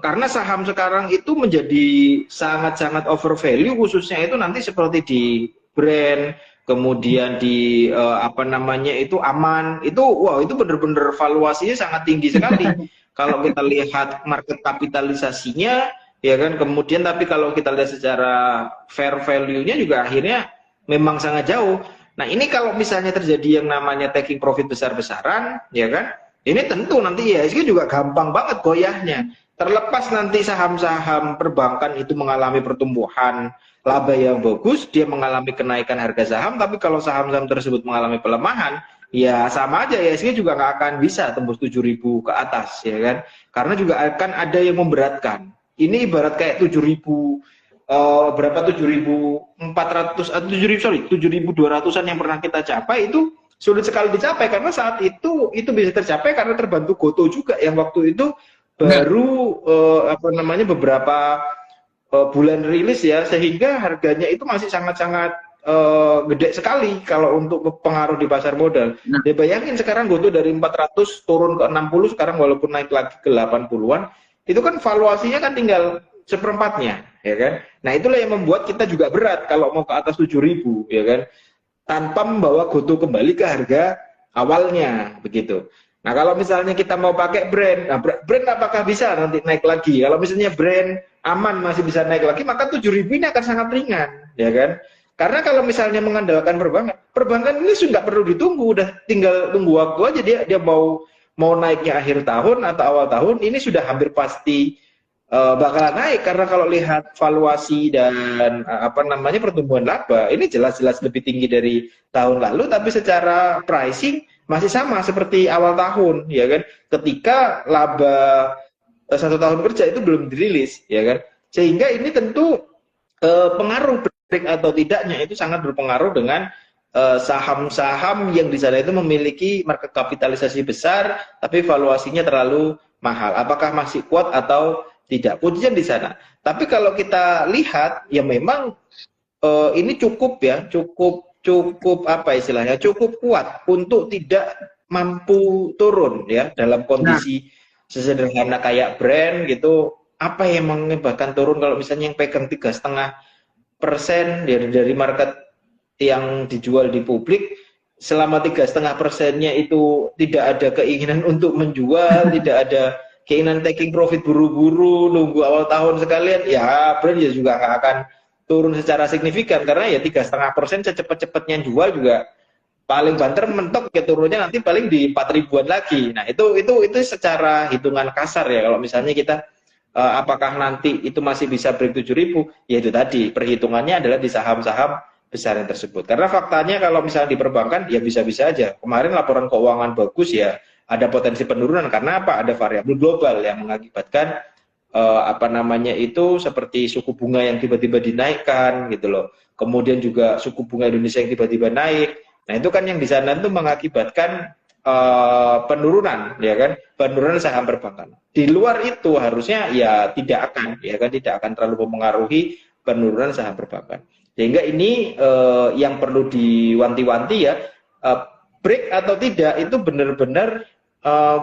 karena saham sekarang itu menjadi sangat-sangat overvalue, khususnya itu nanti seperti di brand, kemudian di apa namanya itu aman, itu wow itu benar-benar valuasinya sangat tinggi sekali. Kalau kita lihat market kapitalisasinya, ya kan, kemudian tapi kalau kita lihat secara fair value-nya juga akhirnya memang sangat jauh. Nah ini kalau misalnya terjadi yang namanya taking profit besar-besaran, ya kan, ini tentu nanti IHSG juga gampang banget goyahnya. Terlepas nanti saham-saham perbankan itu mengalami pertumbuhan laba yang bagus, dia mengalami kenaikan harga saham, tapi kalau saham-saham tersebut mengalami pelemahan, ya sama aja IHSG juga nggak akan bisa tembus 7.000 ke atas, ya kan? Karena juga akan ada yang memberatkan. Ini ibarat kayak 7.000 berapa 7.400 atau 7.000 sorry 7.200-an yang pernah kita capai itu sulit sekali dicapai karena saat itu bisa tercapai karena terbantu Goto juga yang waktu itu baru apa namanya beberapa bulan rilis ya, sehingga harganya itu masih sangat-sangat gede sekali kalau untuk pengaruh di pasar modal. Ya bayangin sekarang Goto dari 400 turun ke 60, sekarang walaupun naik lagi ke 80-an, itu kan valuasinya kan tinggal seperempatnya, ya kan? Nah itulah yang membuat kita juga berat kalau mau ke atas 7.000, ya kan? Tanpa membawa Goto kembali ke harga awalnya, begitu. Nah kalau misalnya kita mau pakai brand, nah brand apakah bisa nanti naik lagi? Kalau misalnya brand aman masih bisa naik lagi, maka 7.000 ini akan sangat ringan, ya kan? Karena kalau misalnya mengandalkan perbankan ini sudah perlu ditunggu, udah tinggal tunggu waktu aja dia mau naiknya akhir tahun atau awal tahun, ini sudah hampir pasti bakalan naik karena kalau lihat valuasi dan apa namanya pertumbuhan laba ini jelas-jelas lebih tinggi dari tahun lalu, tapi secara pricing masih sama seperti awal tahun, ya kan? Ketika laba 1 tahun kerja itu belum dirilis, ya kan? Sehingga ini tentu pengaruh break atau tidaknya itu sangat berpengaruh dengan saham-saham yang di sana itu memiliki market kapitalisasi besar, tapi valuasinya terlalu mahal. Apakah masih kuat atau tidak? Kuncinya di sana. Tapi kalau kita lihat, ya memang ini cukup ya, cukup apa istilahnya, cukup kuat untuk tidak mampu turun ya dalam kondisi sesederhana kayak brand gitu. Apa yang menyebabkan turun kalau misalnya yang pegang 3,5% dari market yang dijual di publik, selama 3,5%-nya itu tidak ada keinginan untuk menjual, tidak ada keinginan taking profit buru-buru, nunggu awal tahun sekalian, ya brand ya juga nggak akan turun secara signifikan karena ya 3,5% secepat-cepatnya jual juga paling banter mentok ya turunnya nanti paling di 4.000-an lagi. Nah itu secara hitungan kasar ya, kalau misalnya kita apakah nanti itu masih bisa break 7.000, ya itu tadi perhitungannya adalah di saham-saham besar yang tersebut. Karena faktanya kalau misalnya di perbankan ya bisa-bisa aja. Kemarin laporan keuangan bagus ya ada potensi penurunan karena apa? Ada variabel global yang mengakibatkan apa namanya itu seperti suku bunga yang tiba-tiba dinaikkan gitu loh. Kemudian juga suku bunga Indonesia yang tiba-tiba naik. Nah itu kan yang di sana itu mengakibatkan penurunan, ya kan? Penurunan saham perbankan. Di luar itu harusnya ya tidak akan terlalu mempengaruhi penurunan saham perbankan. Sehingga ini yang perlu diwanti-wanti ya, break atau tidak itu benar-benar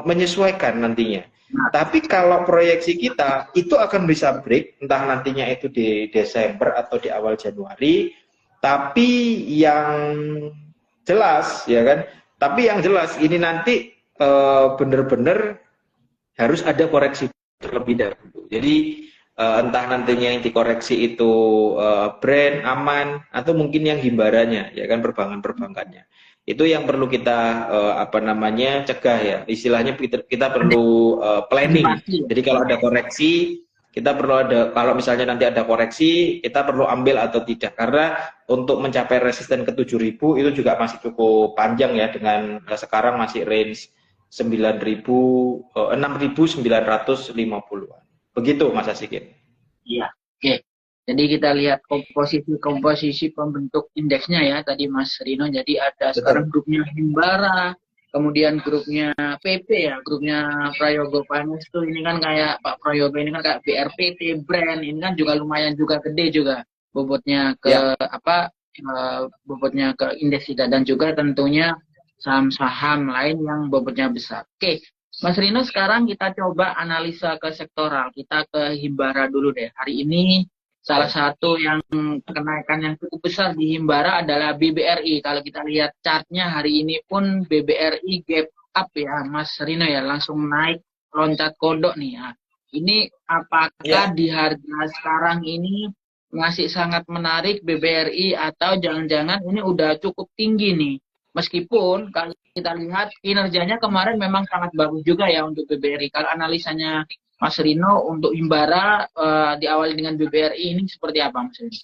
menyesuaikan nantinya. Tapi kalau proyeksi kita itu akan bisa break, entah nantinya itu di Desember atau di awal Januari. Tapi yang jelas, ya kan? Tapi yang jelas ini nanti benar-benar harus ada koreksi terlebih dahulu. Jadi entah nantinya yang dikoreksi itu brand aman atau mungkin yang himbarannya, ya kan perbankannya. Itu yang perlu kita apa namanya cegah ya, istilahnya kita perlu planning. Jadi kalau ada koreksi kita perlu kalau misalnya nanti ada koreksi kita perlu ambil atau tidak, karena untuk mencapai resisten ke 7.000 itu juga masih cukup panjang ya, dengan sekarang masih range 6.950-an. Begitu Mas Asikin. Iya, oke. Jadi kita lihat komposisi pembentuk indeksnya ya tadi Mas Rino. Jadi ada sekarang grupnya Himbara, kemudian grupnya PP ya, grupnya Prayogo Pangestu. Ini kan kayak Pak Prayogo ini kan kayak BRPT, brand ini kan juga lumayan juga gede juga bobotnya ke bobotnya ke indeks kita, dan juga tentunya saham-saham lain yang bobotnya besar. Oke. Mas Rino, sekarang kita coba analisa ke sektoral. Kita ke Himbara dulu deh. Hari ini salah satu yang kenaikan yang cukup besar di Himbara adalah BBRI. Kalau kita lihat chartnya hari ini pun BBRI gap up ya, Mas Rino ya, langsung naik loncat kodok nih ya. Ini apakah Ya, di harga sekarang ini masih sangat menarik BBRI atau jangan-jangan ini udah cukup tinggi nih? Meskipun kalau kita lihat kinerjanya kemarin memang sangat bagus juga ya untuk BBRI. Kalau analisanya Mas Rino untuk Himbara diawali dengan BBRI ini seperti apa, Mas Rino?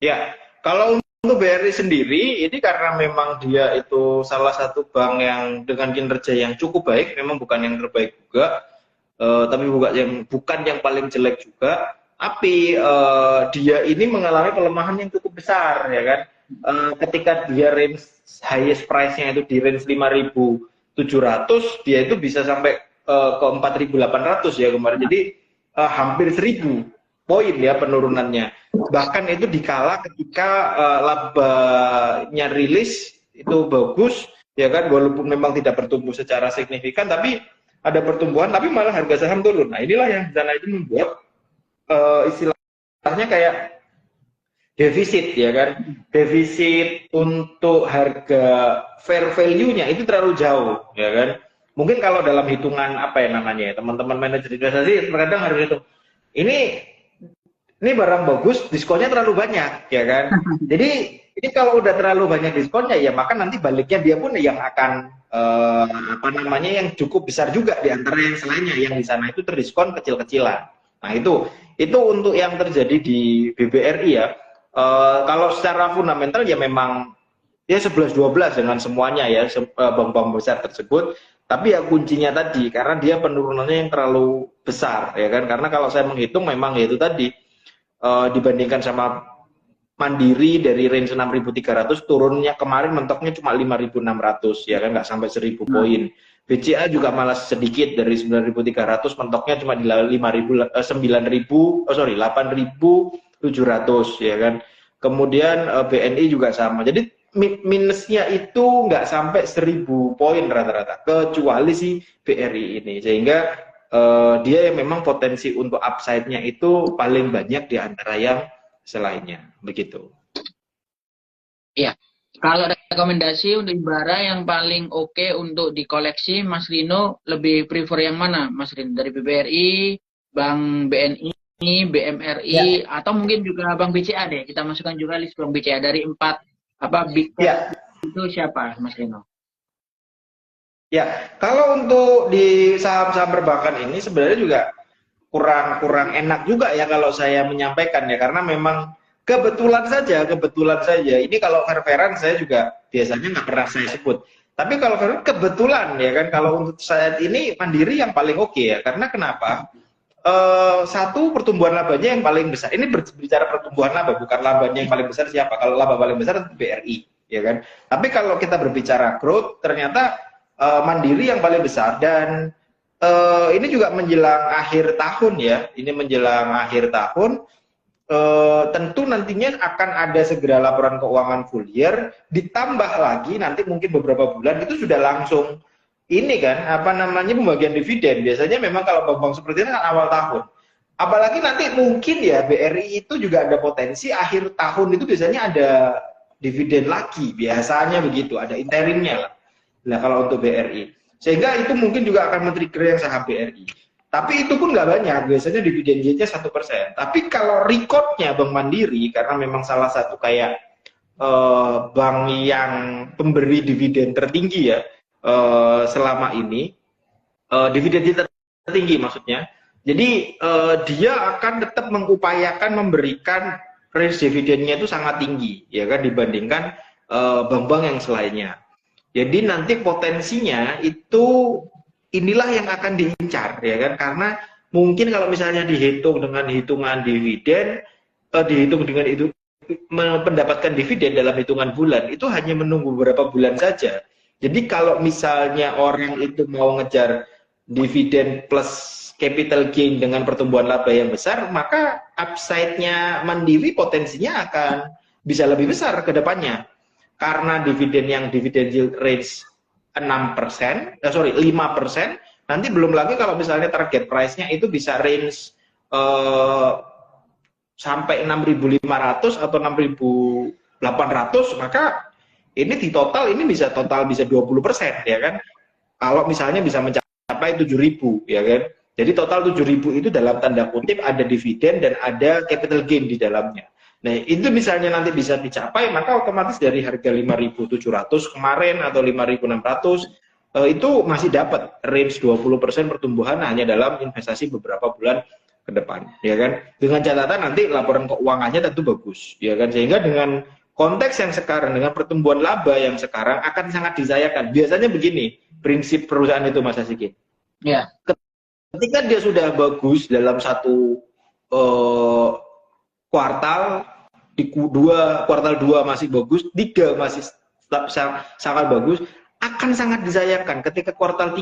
ya. Kalau untuk BRI sendiri, ini karena memang dia itu salah satu bank yang dengan kinerja yang cukup baik, memang bukan yang terbaik juga, tapi bukan yang paling jelek juga. Tapi dia ini mengalami pelemahan yang cukup besar, ya kan? Ketika dia range highest price-nya itu di range 5.700, dia itu bisa sampai ke 4.800 ya kemarin. Jadi hampir 1.000 poin ya penurunannya. Bahkan itu dikala ketika labanya rilis itu bagus, ya kan, walaupun memang tidak bertumbuh secara signifikan, tapi ada pertumbuhan, tapi malah harga saham turun. Nah inilah yang di sana itu membuat istilahnya kayak defisit, ya kan, defisit untuk harga fair value-nya itu terlalu jauh, ya kan. Mungkin kalau dalam hitungan apa ya namanya ya, teman-teman manajer investasi terkadang harus hitung ini barang bagus, diskonnya terlalu banyak, ya kan. Jadi ini kalau udah terlalu banyak diskonnya, ya maka nanti baliknya dia pun yang akan apa namanya, yang cukup besar juga di antara yang selainnya yang di sana itu terdiskon kecil-kecilan. Nah itu untuk yang terjadi di BBRI ya. Kalau secara fundamental ya memang ya 11-12 dengan semuanya ya, bank-bank besar tersebut. Tapi ya kuncinya tadi karena dia penurunannya yang terlalu besar, ya kan. Karena kalau saya menghitung memang ya itu tadi, dibandingkan sama Mandiri dari range 6.300 turunnya kemarin mentoknya cuma 5.600, ya kan, nggak sampai 1.000 poin. BCA juga malah sedikit dari 9.300 mentoknya cuma di 8.700, ya kan. Kemudian BNI juga sama. Jadi minusnya itu nggak sampai 1.000 poin rata-rata, kecuali si BRI ini. Sehingga dia yang memang potensi untuk upside-nya itu paling banyak di antara yang selainnya, begitu. Iya. Kalau rekomendasi untuk Himbara yang paling oke untuk dikoleksi, Mas Rino lebih prefer yang mana, Mas Rino? Dari BBRI, Bank BNI, BMRI, Ya, atau mungkin juga Bank BCA deh. Kita masukkan juga list Bank BCA dari 4 big cap ya, itu siapa, Mas Rino? ya. Kalau untuk di saham-saham perbankan ini sebenarnya juga kurang enak juga ya kalau saya menyampaikan ya, karena memang kebetulan saja ini kalau fair-fairan saya juga biasanya nggak pernah saya sebut, tapi kalau kebetulan ya kan, kalau untuk saat ini Mandiri yang paling oke ya, karena kenapa, satu, pertumbuhan labanya yang paling besar, ini berbicara pertumbuhan laba bukan labanya yang paling besar siapa, kalau laba paling besar itu BRI, ya kan, tapi kalau kita berbicara growth ternyata Mandiri yang paling besar. Dan ini juga menjelang akhir tahun ya, ini menjelang akhir tahun, tentu nantinya akan ada segera laporan keuangan full year, ditambah lagi nanti mungkin beberapa bulan itu sudah langsung ini kan, apa namanya, pembagian dividen. Biasanya memang kalau bank-bank seperti ini kan awal tahun. Apalagi nanti mungkin ya BRI itu juga ada potensi akhir tahun itu biasanya ada dividen lagi, biasanya begitu, ada interimnya lah. Nah kalau untuk BRI, sehingga itu mungkin juga akan men-trigger yang saham BRI. Tapi itu pun nggak banyak, biasanya dividen yield-nya 1%. Tapi kalau recordnya Bank Mandiri, karena memang salah satu kayak bank yang pemberi dividen tertinggi ya selama ini, dividen tertinggi maksudnya. Jadi dia akan tetap mengupayakan memberikan range dividennya itu sangat tinggi, ya kan, dibandingkan bank-bank yang selainnya. Jadi nanti potensinya itu inilah yang akan diincar, ya kan, karena mungkin kalau misalnya dihitung dengan hitungan dividen, dihitung dengan itu mendapatkan dividen dalam hitungan bulan itu hanya menunggu beberapa bulan saja. Jadi kalau misalnya orang itu mau ngejar dividen plus capital gain dengan pertumbuhan laba yang besar, maka upside-nya Mandiri potensinya akan bisa lebih besar ke depannya. Karena dividen yield range 6%, 5%, nanti belum lagi kalau misalnya target price-nya itu bisa range sampai 6.500 atau 6.800, maka ini di total ini bisa 20% ya kan. Kalau misalnya bisa mencapai 7.000 ya kan. Jadi total 7.000 itu dalam tanda kutip ada dividen dan ada capital gain di dalamnya. Nah, itu misalnya nanti bisa dicapai, maka otomatis dari harga 5.700 kemarin atau 5.600 itu masih dapat range 20% pertumbuhan hanya dalam investasi beberapa bulan ke depan, ya kan? Dengan catatan nanti laporan keuangannya tentu bagus, ya kan? Sehingga dengan konteks yang sekarang, dengan pertumbuhan laba yang sekarang akan sangat disayangkan. Biasanya begini, prinsip perusahaan itu Mas Asikin. Ya. Ketika dia sudah bagus dalam satu kuartal, di kuartal 2 masih bagus, 3 masih sangat bagus, akan sangat disayangkan ketika kuartal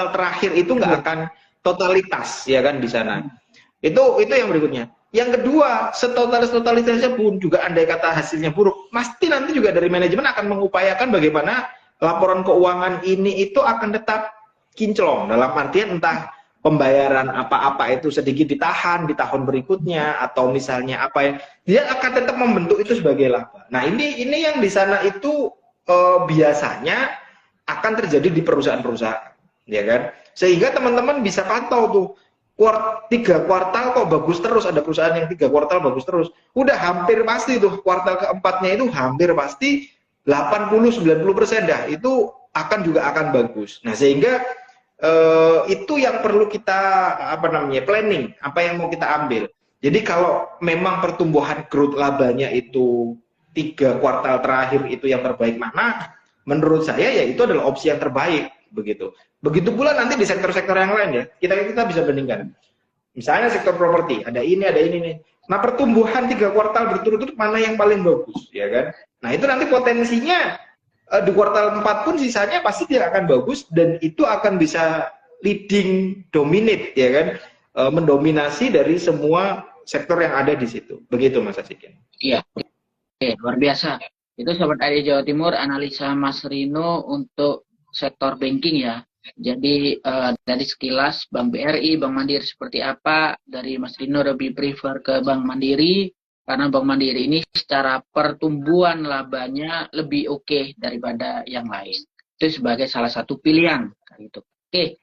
terakhir itu nggak akan totalitas ya kan di sana. Itu yang berikutnya. Yang kedua, setotalitasnya pun juga andai kata hasilnya buruk, pasti nanti juga dari manajemen akan mengupayakan bagaimana laporan keuangan ini itu akan tetap kinclong, dalam artian entah pembayaran apa-apa itu sedikit ditahan di tahun berikutnya, atau misalnya apa yang dia akan tetap membentuk itu sebagai laba. Nah, ini yang di sana itu biasanya akan terjadi di perusahaan-perusahaan, ya kan? Sehingga teman-teman bisa pantau tuh 3 kuartal kok bagus terus, ada perusahaan yang 3 kuartal bagus terus, udah hampir pasti tuh kuartal keempatnya itu hampir pasti 80-90% dah itu akan bagus. Nah, sehingga itu yang perlu kita planning, apa yang mau kita ambil. Jadi kalau memang pertumbuhan growth labanya itu 3 kuartal terakhir itu yang terbaik mana, menurut saya ya itu adalah opsi yang terbaik begitu. Begitu pula nanti di sektor-sektor yang lain ya, kita bisa bandingkan. Misalnya sektor properti, ada ini nih. Nah, pertumbuhan 3 kuartal berturut-turut mana yang paling bagus, ya kan? Nah, itu nanti potensinya di kuartal 4 pun sisanya pasti tidak akan bagus, dan itu akan bisa leading dominate ya kan, mendominasi dari semua sektor yang ada di situ. Begitu Mas Asikin. Iya. Oke, luar biasa. Itu Sobat ID Jawa Timur, analisa Mas Rino untuk sektor banking ya. Jadi dari sekilas Bank BRI, Bank Mandiri seperti apa, dari Mas Rino lebih prefer ke Bank Mandiri, karena Bank Mandiri ini secara pertumbuhan labanya lebih oke daripada yang lain. Itu sebagai salah satu pilihan. Gitu. Oke,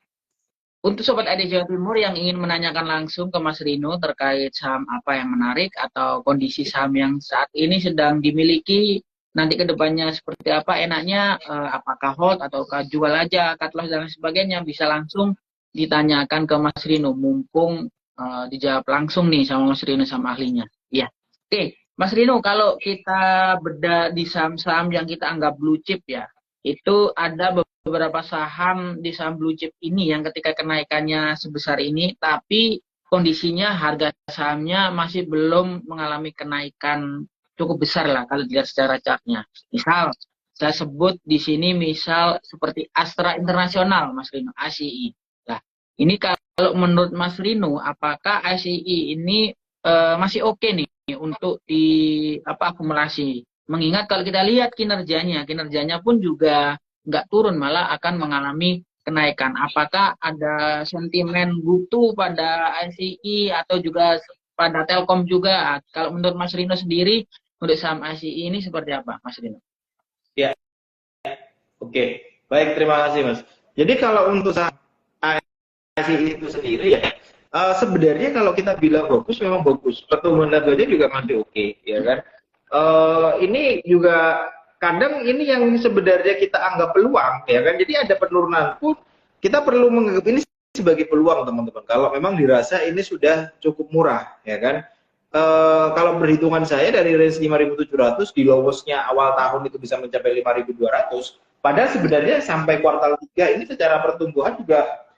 untuk Sobat ID Jawa Timur yang ingin menanyakan langsung ke Mas Rino terkait saham apa yang menarik atau kondisi saham yang saat ini sedang dimiliki, nanti ke depannya seperti apa enaknya, apakah hold ataukah jual aja, cut loss dan sebagainya, bisa langsung ditanyakan ke Mas Rino, mumpung dijawab langsung nih sama Mas Rino sama ahlinya. Iya. Oke, Mas Rino, kalau kita bedah di saham-saham yang kita anggap blue chip ya, itu ada beberapa saham di saham blue chip ini yang ketika kenaikannya sebesar ini, tapi kondisinya harga sahamnya masih belum mengalami kenaikan cukup besar lah kalau dilihat secara chartnya. Misal, saya sebut di sini misal seperti Astra Internasional, Mas Rino, ACI. Nah, ini kalau menurut Mas Rino, apakah ACI ini masih oke nih untuk akumulasi? Mengingat kalau kita lihat kinerjanya pun juga nggak turun, malah akan mengalami kenaikan. Apakah ada sentimen butuh pada ACI atau juga pada Telkom juga? Kalau menurut Mas Rino sendiri, untuk saham ACI ini seperti apa, Mas Rino? Ya, oke. Baik, terima kasih Mas. Jadi kalau untuk saham ACI itu sendiri ya, sebenarnya kalau kita bilang bagus, memang bagus. Pertumbuhan labanya juga masih oke, ya kan? Ini juga kadang ini yang sebenarnya kita anggap peluang, ya kan? Jadi ada penurunan pun kita perlu menganggap ini sebagai peluang, teman-teman. Kalau memang dirasa ini sudah cukup murah, ya kan? Kalau perhitungan saya dari range 5.700 di lowest-nya awal tahun itu bisa mencapai 5.200. Padahal sebenarnya sampai kuartal 3 ini secara pertumbuhan juga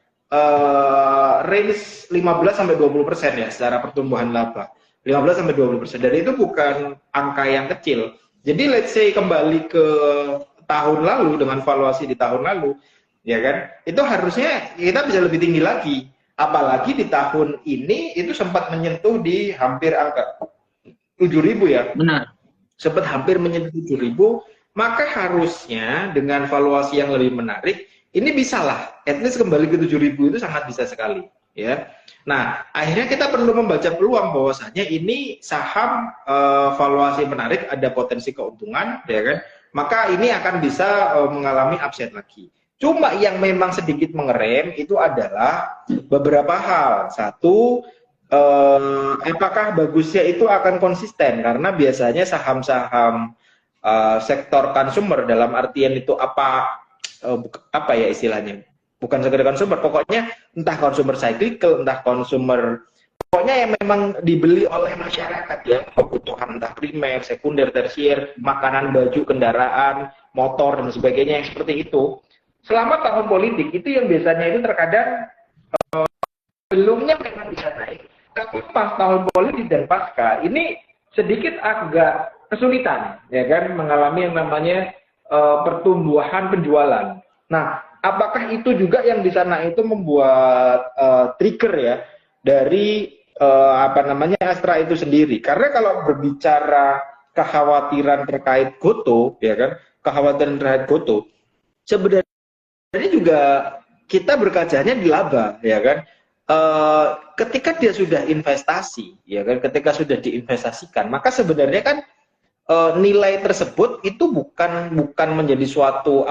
range 15-20% ya secara pertumbuhan laba. 15-20%. Dan itu bukan angka yang kecil. Jadi let's say kembali ke tahun lalu dengan valuasi di tahun lalu, ya kan? Itu harusnya kita bisa lebih tinggi lagi. Apalagi di tahun ini itu sempat menyentuh di hampir angka 7.000 ya. Benar. Sempat hampir menyentuh 7.000 maka harusnya dengan valuasi yang lebih menarik, ini bisalah, at least kembali ke 7.000 itu sangat bisa sekali, ya. Nah, akhirnya kita perlu membaca peluang bahwasanya ini saham valuasi menarik, ada potensi keuntungan, ya kan? Maka ini akan bisa mengalami upside lagi. Cuma yang memang sedikit mengerem itu adalah beberapa hal. Satu, apakah bagusnya itu akan konsisten? Karena biasanya saham-saham sektor consumer dalam artian itu apa ya istilahnya, bukan sekedar consumer, pokoknya entah consumer cyclical, entah consumer, pokoknya yang memang dibeli oleh masyarakat ya, kebutuhan entah primer, sekunder, tersier, makanan, baju, kendaraan, motor dan sebagainya yang seperti itu. Selama tahun politik itu yang biasanya itu terkadang belumnya memang bisa naik, tapi pas tahun politik dan pasca ini sedikit agak kesulitan, ya kan, mengalami yang namanya pertumbuhan penjualan. Nah, apakah itu juga yang di sana itu membuat trigger ya dari Astra itu sendiri? Karena kalau berbicara kekhawatiran terkait Goto, ya kan, kekhawatiran terkait Goto, sebenarnya juga kita berkacanya di laba, ya kan. Ketika dia sudah investasi, ya kan, ketika sudah diinvestasikan, maka sebenarnya kan nilai tersebut itu bukan menjadi suatu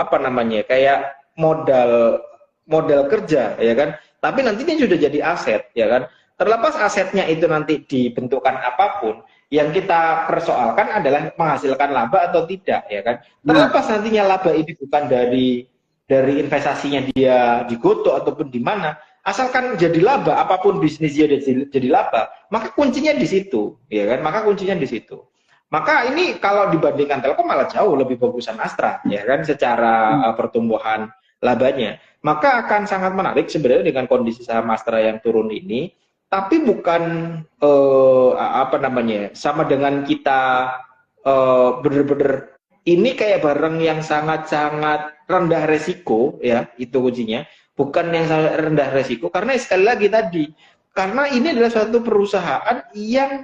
kayak modal kerja, ya kan, tapi nantinya sudah jadi aset, ya kan. Terlepas asetnya itu nanti dibentukkan apapun, yang kita persoalkan adalah menghasilkan laba atau tidak, ya kan. Terlepas nantinya laba ini bukan dari investasinya dia di Goto ataupun di mana, asalkan jadi laba, apapun bisnisnya jadi laba, maka kuncinya di situ, ya kan, maka kuncinya di situ. Maka ini kalau dibandingkan Telkom malah jauh lebih bagusan Astra, ya kan, secara pertumbuhan labanya. Maka akan sangat menarik sebenarnya dengan kondisi saham Astra yang turun ini, tapi bukan sama dengan kita bener-bener ini kayak barang yang sangat-sangat rendah resiko, ya, itu kuncinya. Bukan yang sangat rendah resiko, karena sekali lagi tadi, karena ini adalah suatu perusahaan yang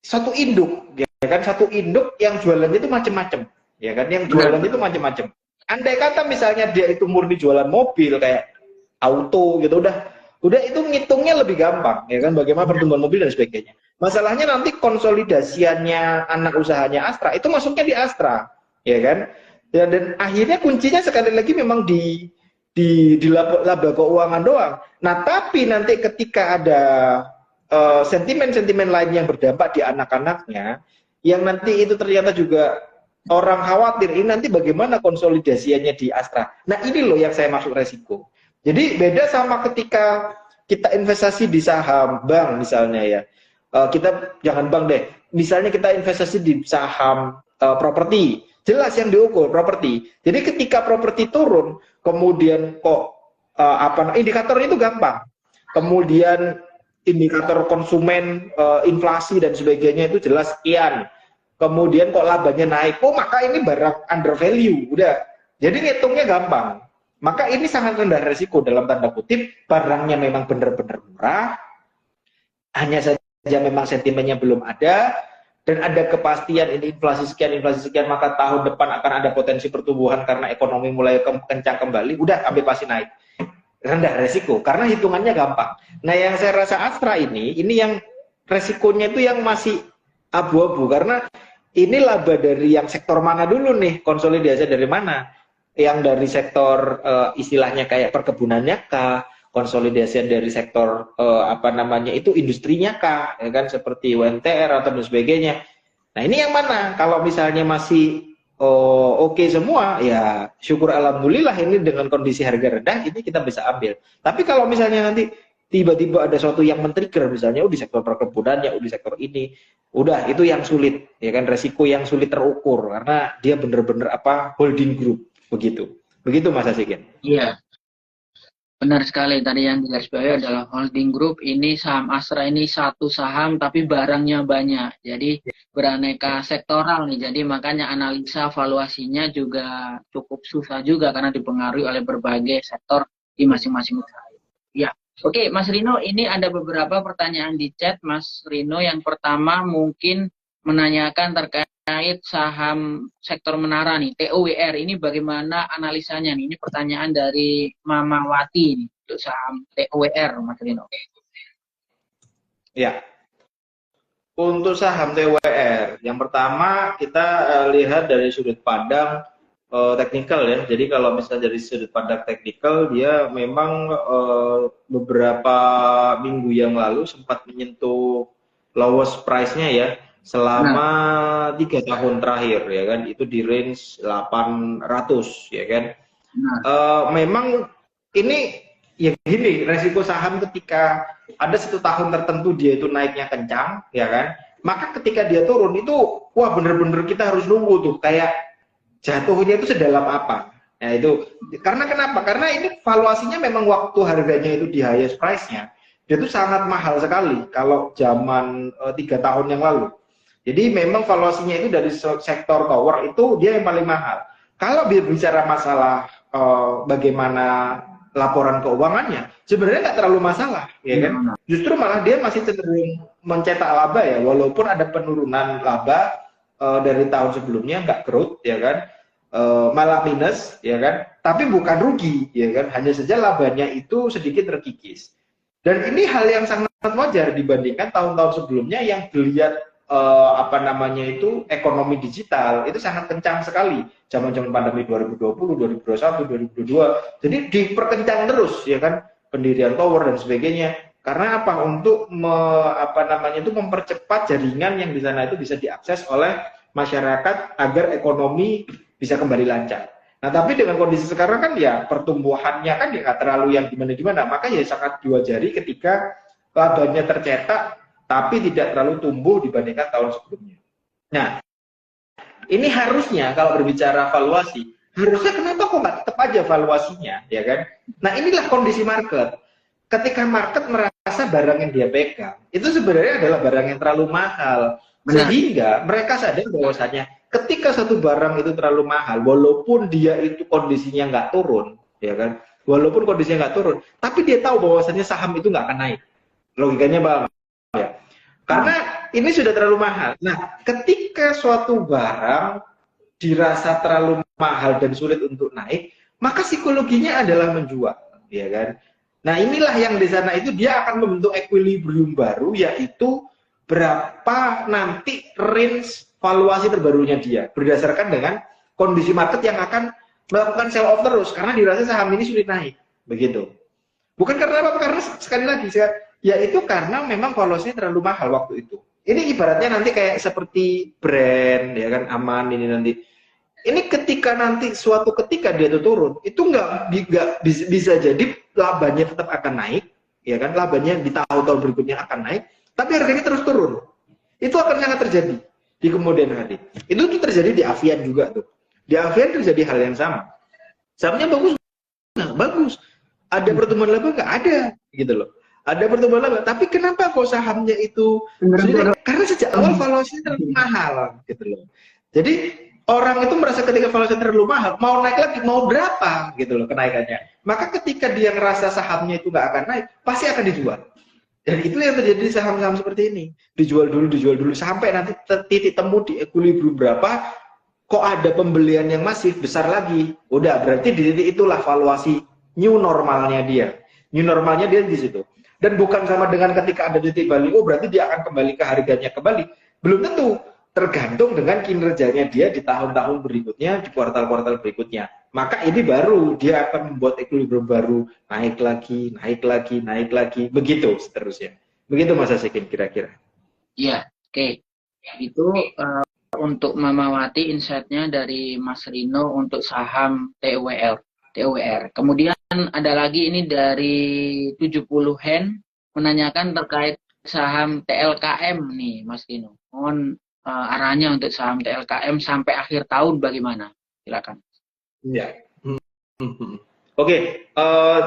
satu induk, ya kan, satu induk yang jualannya itu macam-macam, ya kan, yang jualan itu macam-macam. Andai kata misalnya dia itu murni jualan mobil kayak auto gitu, udah itu ngitungnya lebih gampang, ya kan, bagaimana pertumbuhan mobil dan sebagainya. Masalahnya nanti konsolidasiannya anak usahanya Astra itu masuknya di Astra, ya kan, dan akhirnya kuncinya sekali lagi memang di laba keuangan doang. Nah, tapi nanti ketika ada sentimen-sentimen lain yang berdampak di anak-anaknya, yang nanti itu ternyata juga orang khawatir ini nanti bagaimana konsolidasiannya di Astra. Nah, ini loh yang saya maksud resiko. Jadi beda sama ketika kita investasi di saham bank misalnya ya. Kita jangan bank deh. Misalnya kita investasi di saham properti, jelas yang diukur properti. Jadi ketika properti turun, kemudian kok indikatornya itu gampang. Kemudian indikator konsumen, inflasi dan sebagainya itu jelas sekian. Kemudian kok labanya naik, maka ini barang under value, udah. Jadi ngitungnya gampang. Maka ini sangat rendah resiko dalam tanda kutip, barangnya memang benar-benar murah, hanya saja memang sentimennya belum ada, dan ada kepastian ini inflasi sekian, maka tahun depan akan ada potensi pertumbuhan karena ekonomi mulai kencang kembali, udah ambil pasti naik. Rendah resiko karena hitungannya gampang. Nah, yang saya rasa Astra ini yang resikonya itu yang masih abu-abu, karena ini laba dari yang sektor mana dulu nih, konsolidasi dari mana, yang dari sektor istilahnya kayak perkebunannya kah, konsolidasi dari sektor itu industrinya kah, ya kan, seperti UMTR atau dan sebagainya. Nah, ini yang mana? Kalau misalnya masih oke semua, ya syukur alhamdulillah, ini dengan kondisi harga rendah ini kita bisa ambil. Tapi kalau misalnya nanti tiba-tiba ada sesuatu yang men-trigger, misalnya di sektor perkebunannya, di sektor ini, udah itu yang sulit, ya kan, resiko yang sulit terukur karena dia bener-bener holding group, begitu Mas Asikin. Iya, benar sekali. Tadi yang digarisbawahi adalah holding group. Ini saham Astra ini satu saham tapi barangnya banyak. Jadi beraneka sektoral nih. Jadi makanya analisa valuasinya juga cukup susah juga karena dipengaruhi oleh berbagai sektor di masing-masing usaha. Ya, oke, Mas Rino, ini ada beberapa pertanyaan di chat, Mas Rino. Yang pertama mungkin menanyakan terkait terkait saham sektor menara nih, TOWR ini bagaimana analisanya nih? Ini pertanyaan dari Mama Wati nih, untuk saham TOWR, Mas Rino. Ya, untuk saham TWR, yang pertama kita lihat dari sudut pandang teknikal ya. Jadi kalau misalnya dari sudut pandang teknikal, dia memang beberapa minggu yang lalu sempat menyentuh lowest price-nya ya, selama 3 tahun terakhir ya kan, itu di range 800 ya kan. Memang ini ya gini, resiko saham ketika ada 1 tahun tertentu dia itu naiknya kencang ya kan, maka ketika dia turun itu wah bener-bener kita harus nunggu tuh kayak jatuhnya itu sedalam apa. Nah itu karena kenapa? Karena ini valuasinya memang waktu harganya itu di highest price-nya dia tuh sangat mahal sekali kalau zaman 3 tahun yang lalu. Jadi memang valuasinya itu dari sektor tower itu dia yang paling mahal. Kalau bicara masalah bagaimana laporan keuangannya, sebenarnya nggak terlalu masalah, ya kan? Justru malah dia masih cenderung mencetak laba ya, walaupun ada penurunan laba dari tahun sebelumnya nggak growth, ya kan? Malah minus, ya kan? Tapi bukan rugi, ya kan? Hanya saja labanya itu sedikit terkikis. Dan ini hal yang sangat wajar dibandingkan tahun-tahun sebelumnya yang dilihat apa namanya itu ekonomi digital itu sangat kencang sekali zaman-zaman pandemi 2020, 2021, 2022. Jadi diperkencang terus ya kan pendirian tower dan sebagainya. Karena apa? Untuk apa namanya itu mempercepat jaringan yang di sana itu bisa diakses oleh masyarakat agar ekonomi bisa kembali lancar. Nah, tapi dengan kondisi sekarang kan ya pertumbuhannya kan nggak terlalu yang gimana-gimana, maka ya sangat diwajari ketika labanya tercetak tapi tidak terlalu tumbuh dibandingkan tahun sebelumnya. Nah, ini harusnya kalau berbicara valuasi, harusnya kenapa kok nggak tetap aja valuasinya, ya kan? Nah, inilah kondisi market. Ketika market merasa barang yang dia pegang, itu sebenarnya adalah barang yang terlalu mahal. Sehingga mereka sadar bahwasanya ketika satu barang itu terlalu mahal, walaupun dia itu kondisinya nggak turun, ya kan? Walaupun kondisinya nggak turun, tapi dia tahu bahwasanya saham itu nggak akan naik. Logikanya bang, ya. Karena ini sudah terlalu mahal. Nah, ketika suatu barang dirasa terlalu mahal dan sulit untuk naik, maka psikologinya adalah menjual, ya kan? Nah, inilah yang di sana itu dia akan membentuk equilibrium baru, yaitu berapa nanti range valuasi terbarunya dia berdasarkan dengan kondisi market yang akan melakukan sell off terus karena dirasa saham ini sulit naik, begitu. Bukan karena apa? Karena sekali lagi yaitu karena memang valuasinya terlalu mahal waktu itu. Ini ibaratnya nanti kayak seperti brand ya kan, aman ini nanti. Ini ketika nanti suatu ketika dia itu turun, itu nggak bisa jadi labanya tetap akan naik, ya kan? Labanya di tahun-tahun berikutnya akan naik, tapi harganya terus turun. Itu akan sangat terjadi di kemudian hari. Itu tuh terjadi di Avian juga tuh. Di Avian terjadi hal yang sama. Sahamnya bagus, nah, bagus. Ada pertumbuhan laba nggak? Ada, gitu loh. Ada pertumbuhan laba, tapi kenapa kok sahamnya itu? Karena sejak awal valuasinya terlalu mahal, gitu loh. Jadi orang itu merasa ketika valuasi terlalu mahal, mau naik lagi, mau berapa, gitu loh kenaikannya. Maka ketika dia ngerasa sahamnya itu nggak akan naik, pasti akan dijual. Dan itu yang terjadi di saham-saham seperti ini. Dijual dulu, sampai nanti titik temu di equilibrium berapa, kok ada pembelian yang masif, besar lagi. Udah, berarti di titik itulah valuasi new normalnya dia. New normalnya dia di situ. Dan bukan sama dengan ketika ada titik balik, oh berarti dia akan kembali ke harganya kembali. Belum tentu. Tergantung dengan kinerjanya dia di tahun-tahun berikutnya, di kuartal-kuartal berikutnya. Maka ini baru dia akan membuat equilibrium baru, naik lagi, naik lagi, naik lagi, begitu seterusnya. Begitu Mas Asikin kira-kira. Iya, oke. Itu untuk Mama Wati insight-nya dari Mas Rino untuk saham TOWR. Kemudian ada lagi ini dari 70 Hen menanyakan terkait saham TLKM nih Mas Rino. Mohon arahnya untuk saham TLKM sampai akhir tahun bagaimana? Silakan. Iya. Oke,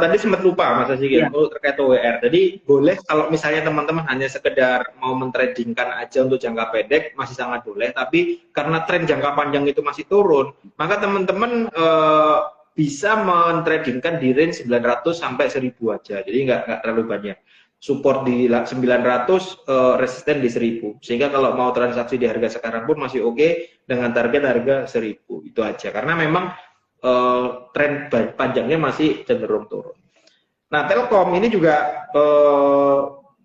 tadi sempat lupa Mas Asikin terkait TOWR. Jadi boleh kalau misalnya teman-teman hanya sekedar mau mentradingkan aja untuk jangka pendek masih sangat boleh. Tapi karena tren jangka panjang itu masih turun, maka teman-teman bisa mentradingkan di range 900 sampai 1000 aja. Jadi nggak terlalu banyak. Support di 900, resisten di 1000. Sehingga kalau mau transaksi di harga sekarang pun masih oke dengan target harga 1000. Itu aja. Karena memang tren panjangnya masih cenderung turun. Nah, Telkom ini juga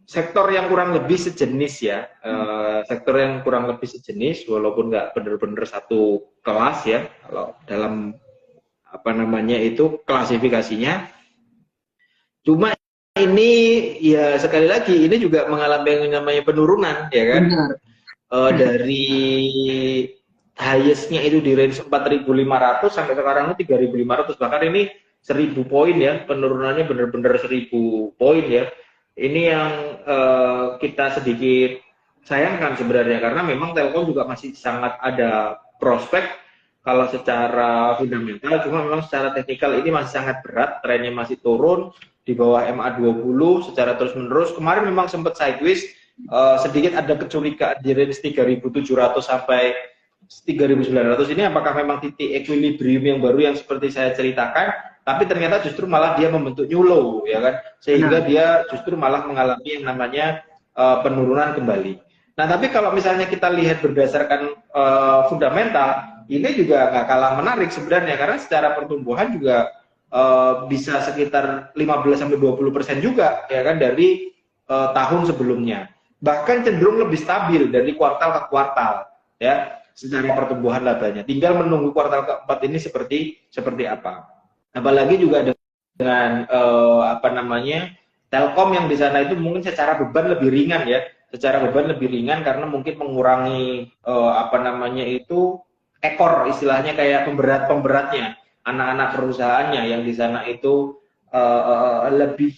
sektor yang kurang lebih sejenis ya. Sektor yang kurang lebih sejenis, walaupun nggak benar-benar satu kelas ya. Kalau dalam apa namanya itu klasifikasinya. Cuma ini ya sekali lagi ini juga mengalami yang namanya penurunan ya kan. Dari highest-nya itu di range 4.500 sampai sekarang ini 3.500, bahkan ini 1.000 poin ya, penurunannya benar-benar 1.000 poin ya. Ini yang kita sedikit sayangkan sebenarnya, karena memang Telkom juga masih sangat ada prospek kalau secara fundamental, cuma memang secara teknikal ini masih sangat berat, trennya masih turun di bawah MA20 secara terus-menerus. Kemarin memang sempat sideways, sedikit ada kecurigaan di range 3.700 sampai 3.900 ini apakah memang titik equilibrium yang baru yang seperti saya ceritakan, tapi ternyata justru malah dia membentuk new low ya kan, sehingga dia justru malah mengalami yang namanya penurunan kembali. Nah, tapi kalau misalnya kita lihat berdasarkan fundamental, ini juga nggak kalah menarik sebenarnya, karena secara pertumbuhan juga bisa sekitar 15-20% juga ya kan dari tahun sebelumnya, bahkan cenderung lebih stabil dari kuartal ke kuartal ya secara pertumbuhan labanya. Tinggal menunggu kuartal keempat ini seperti apa. Apalagi juga dengan apa namanya Telkom yang di sana itu mungkin secara beban lebih ringan ya, secara beban lebih ringan karena mungkin mengurangi apa namanya itu ekor, istilahnya kayak pemberatnya anak-anak perusahaannya yang di sana itu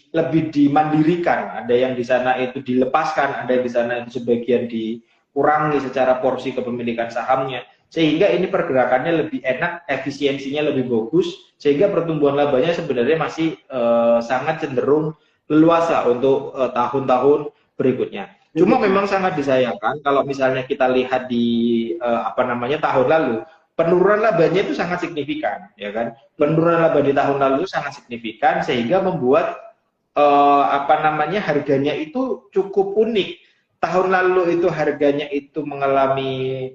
lebih dimandirikan. Ada yang di sana itu dilepaskan, ada yang di sana itu sebagian dikurangi secara porsi kepemilikan sahamnya, sehingga ini pergerakannya lebih enak, efisiensinya lebih bagus, sehingga pertumbuhan labanya sebenarnya masih sangat cenderung leluasa untuk tahun-tahun berikutnya. Cuma memang sangat disayangkan kalau misalnya kita lihat di apa namanya tahun lalu, penurunan labanya itu sangat signifikan, ya kan? Penurunan laba di tahun lalu sangat signifikan sehingga membuat apa namanya harganya itu cukup unik. Tahun lalu itu harganya itu mengalami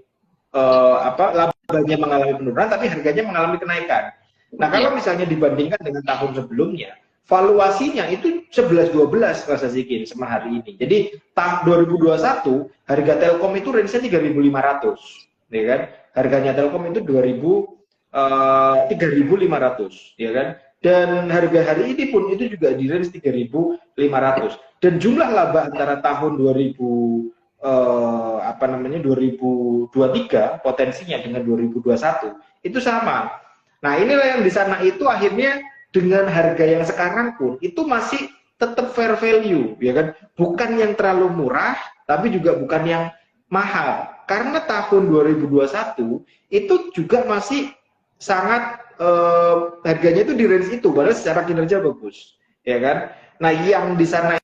apa labanya mengalami penurunan, tapi harganya mengalami kenaikan. Nah, kalau misalnya dibandingkan dengan tahun sebelumnya, valuasinya itu 11-12 Mas Zikin sama hari ini. Jadi tahun 2021 harga Telkom itu range-nya 3.500, ya kan? Harganya Telkom itu 3.500, ya kan? Dan harga hari ini pun itu juga di range 3.500. Dan jumlah laba antara tahun 2023 potensinya dengan 2021 itu sama. Nah, inilah yang di sana itu akhirnya dengan harga yang sekarang pun itu masih tetap fair value, ya kan? Bukan yang terlalu murah, tapi juga bukan yang mahal. Karena tahun 2021 itu juga masih sangat harganya itu di range itu, padahal secara kinerja bagus, ya kan? Nah, yang di sana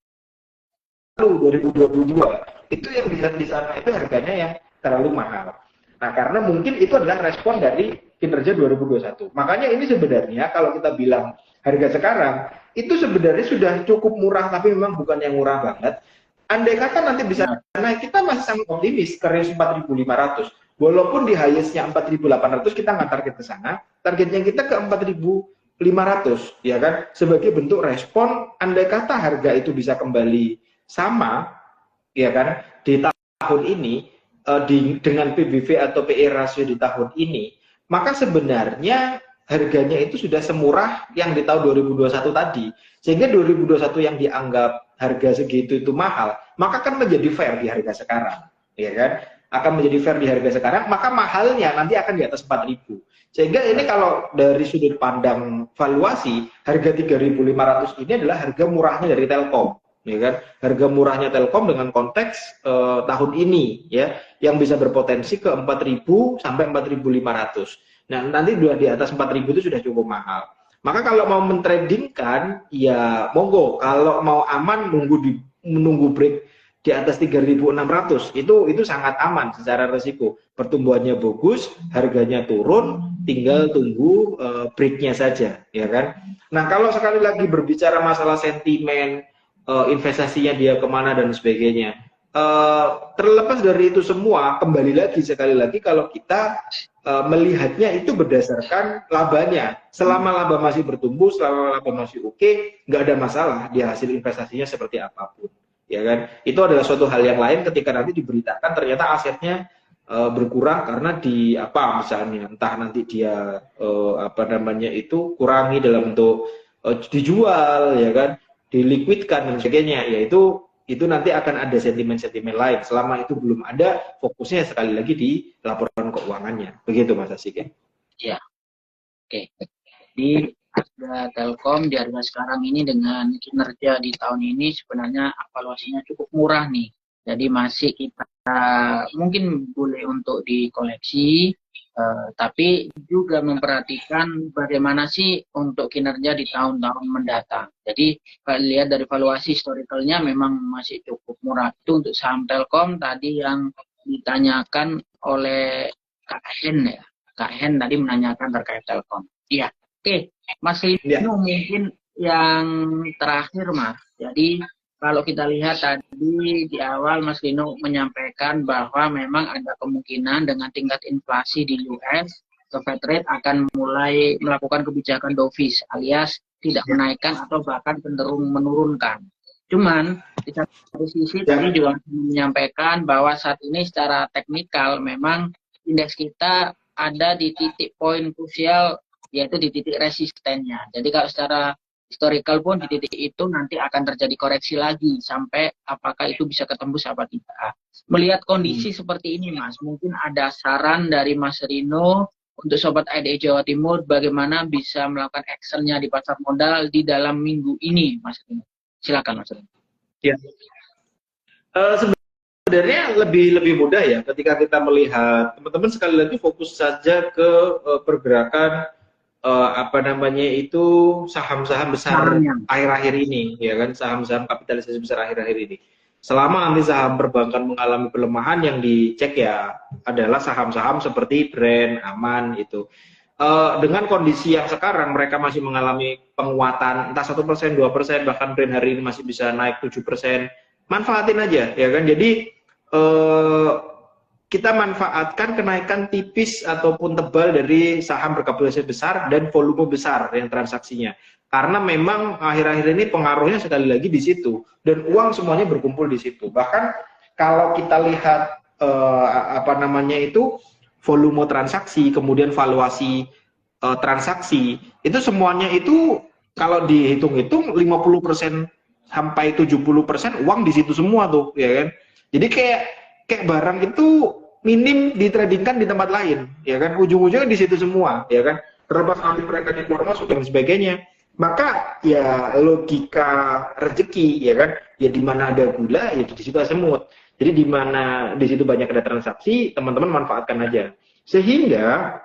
2022 itu yang di sana itu harganya yang terlalu mahal. Nah, karena mungkin itu adalah respon dari kinerja 2021. Makanya ini sebenarnya kalau kita bilang harga sekarang itu sebenarnya sudah cukup murah, tapi memang bukan yang murah banget. Andai kata nanti bisa naik, kita masih sangat optimis ke range 4.500. Walaupun di highest-nya 4.800 kita nggak target ke sana, targetnya kita ke 4.500, ya kan? Sebagai bentuk respon, andai kata harga itu bisa kembali sama, ya kan? Di tahun ini dengan PBV atau PE rasio di tahun ini, maka sebenarnya harganya itu sudah semurah yang di tahun 2021 tadi. Sehingga 2021 yang dianggap harga segitu itu mahal, maka akan menjadi fair di harga sekarang, ya kan? Akan menjadi fair di harga sekarang, maka mahalnya nanti akan di atas 4.000. Sehingga ini kalau dari sudut pandang valuasi, harga 3.500 ini adalah harga murahnya dari Telkom, ya kan? Harga murahnya Telkom dengan konteks tahun ini, ya, yang bisa berpotensi ke 4.000 sampai 4.500. Nah, nanti di atas 4.000 itu sudah cukup mahal. Maka kalau mau mentradingkan, ya monggo. Kalau mau aman, menunggu break di atas 3.600 itu sangat aman secara risiko. Pertumbuhannya bagus, harganya turun, tinggal tunggu breaknya saja, ya kan. Nah, kalau sekali lagi berbicara masalah sentimen, investasinya dia kemana dan sebagainya, terlepas dari itu semua, kembali lagi sekali lagi kalau kita melihatnya itu berdasarkan labanya. Selama laba masih bertumbuh, selama laba masih oke, nggak ada masalah dia hasil investasinya seperti apapun, ya kan. Itu adalah suatu hal yang lain ketika nanti diberitakan ternyata asetnya berkurang karena di apa misalnya, entah nanti dia apa namanya itu kurangi dalam bentuk dijual, ya kan, diliquidkan dan sebagainya, yaitu itu nanti akan ada sentimen-sentimen lain. Selama itu belum ada, fokusnya sekali lagi di laporan keuangannya. Begitu Mas Asik ya? Ya, oke. Di harga Telkom di harga sekarang ini dengan kinerja di tahun ini sebenarnya evaluasinya cukup murah nih. Jadi masih kita mungkin boleh untuk dikoleksi, tapi juga memperhatikan bagaimana sih untuk kinerja di tahun-tahun mendatang. Jadi kalau lihat dari valuasi historicalnya memang masih cukup murah. Itu untuk saham Telkom tadi yang ditanyakan oleh Kak Hen ya. Kak Hen tadi menanyakan terkait Telkom. Iya, oke. Mas Lino mungkin yang terakhir Mas. Jadi kalau kita lihat tadi di awal Mas Lino menyampaikan bahwa memang ada kemungkinan dengan tingkat inflasi di US, the Fed rate akan mulai melakukan kebijakan dovish alias tidak menaikkan atau bahkan cenderung menurunkan. Cuman di satu sisi tadi juga menyampaikan bahwa saat ini secara teknikal memang indeks kita ada di titik poin krusial yaitu di titik resistennya. Jadi kalau secara historical pun di titik itu nanti akan terjadi koreksi lagi sampai apakah itu bisa ketembus apa tidak. Melihat kondisi seperti ini Mas, mungkin ada saran dari Mas Rino untuk Sobat IDE Jawa Timur bagaimana bisa melakukan actionnya di pasar modal di dalam minggu ini Mas Rino. Silakan Mas Rino. Ya. Sebenarnya lebih mudah ya ketika kita melihat, teman-teman sekali lagi fokus saja ke pergerakan apa namanya itu saham-saham besar akhir-akhir ini, ya kan, saham-saham kapitalisasi besar akhir-akhir ini. Selama nanti saham perbankan mengalami pelemahan, yang dicek ya adalah saham-saham seperti Brand, Aman itu. Dengan kondisi yang sekarang mereka masih mengalami penguatan entah 1%, 2%, bahkan Brand hari ini masih bisa naik 7%. Manfaatin aja, ya kan. Jadi kita manfaatkan kenaikan tipis ataupun tebal dari saham berkapitalisasi besar dan volume besar yang transaksinya. Karena memang akhir-akhir ini pengaruhnya sekali lagi di situ dan uang semuanya berkumpul di situ. Bahkan kalau kita lihat apa namanya itu volume transaksi, kemudian valuasi transaksi, itu semuanya itu kalau dihitung-hitung 50% sampai 70% uang di situ semua tuh, ya kan. Jadi kayak barang itu minim ditradingkan di tempat lain, ya kan, ujung-ujungnya di situ semua, ya kan, terlepas nanti mereka keluar masuk dan sebagainya. Maka ya logika rezeki, ya kan, ya di mana ada gula ya di situ ada semut. Jadi di mana di situ banyak ada transaksi, teman-teman manfaatkan aja, sehingga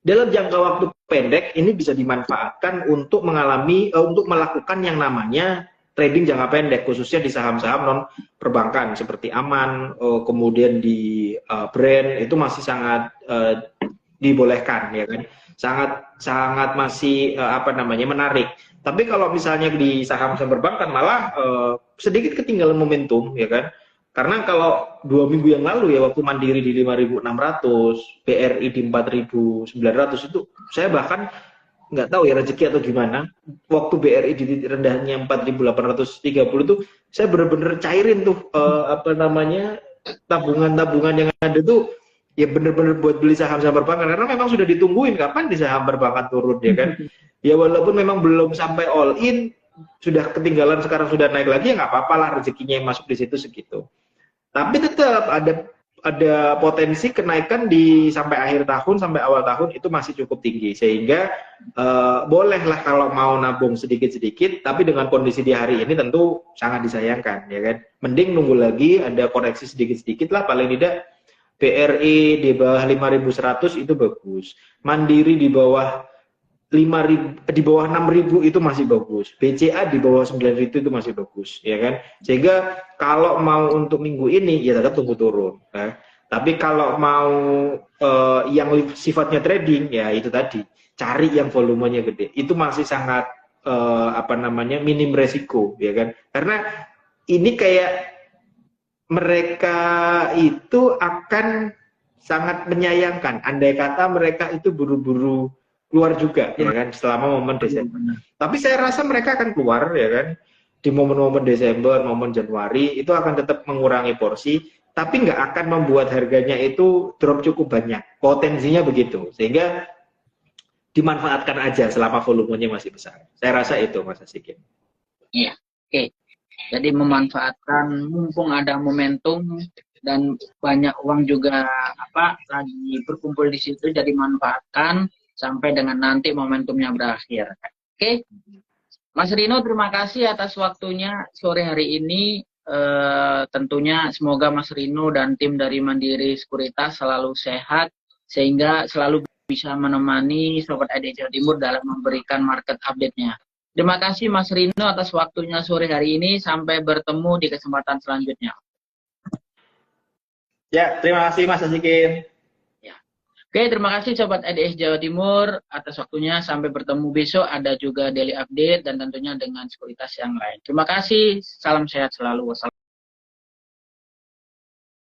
dalam jangka waktu pendek ini bisa dimanfaatkan untuk untuk melakukan yang namanya trading jangka pendek, khususnya di saham-saham non perbankan seperti Aman, kemudian di Brand itu masih sangat dibolehkan, ya kan, sangat masih apa namanya menarik. Tapi kalau misalnya di saham-saham perbankan malah sedikit ketinggalan momentum, ya kan, karena kalau 2 minggu yang lalu ya waktu Mandiri di 5.600, BRI di 4.900 itu saya bahkan nggak tahu ya rezeki atau gimana, waktu BRI di rendahnya 4.830 tuh saya bener-bener cairin tuh apa namanya tabungan-tabungan yang ada tuh ya bener-bener buat beli saham-saham perbankan, karena memang sudah ditungguin kapan di saham perbankan turun, ya kan. Ya walaupun memang belum sampai all in, sudah ketinggalan, sekarang sudah naik lagi, ya nggak apa-apa lah, rezekinya yang masuk di situ segitu. Tapi tetap ada potensi kenaikan di sampai akhir tahun, sampai awal tahun itu masih cukup tinggi, sehingga bolehlah kalau mau nabung sedikit-sedikit, tapi dengan kondisi di hari ini tentu sangat disayangkan, ya kan. Mending nunggu lagi ada koreksi sedikit-sedikit lah, paling tidak BRI di bawah 5.100 itu bagus, Mandiri di bawah di bawah 6.000 itu masih bagus. BCA di bawah 9.000 itu masih bagus, ya kan? Sehingga kalau mau untuk minggu ini ya tetap tunggu turun. Ya. Tapi kalau mau yang sifatnya trading ya itu tadi cari yang volumenya gede. Itu masih sangat minim resiko, ya kan? Karena ini kayak mereka itu akan sangat menyayangkan andai kata mereka itu buru-buru keluar juga, ya kan, selama momen Desember. Tapi saya rasa mereka akan keluar, ya kan, di momen-momen Desember, momen Januari itu akan tetap mengurangi porsi, tapi nggak akan membuat harganya itu drop cukup banyak. Potensinya begitu, sehingga dimanfaatkan aja selama volumenya masih besar. Saya rasa itu, Mas Asikin. Iya, oke. Jadi memanfaatkan mumpung ada momentum dan banyak uang juga lagi berkumpul di situ, jadi manfaatkan sampai dengan nanti momentumnya berakhir. Oke, Mas Rino, terima kasih atas waktunya sore hari ini. Tentunya semoga Mas Rino dan tim dari Mandiri Sekuritas selalu sehat sehingga selalu bisa menemani Sobat IDX Jawa Timur dalam memberikan market update-nya. Terima kasih Mas Rino atas waktunya sore hari ini. Sampai bertemu di kesempatan selanjutnya. Ya, terima kasih Mas Asikin. Ya. Oke, terima kasih Sobat IDX Jawa Timur atas waktunya. Sampai bertemu besok. Ada juga daily update dan tentunya dengan sekuritas yang lain. Terima kasih. Salam sehat selalu. Wassalamualaikum.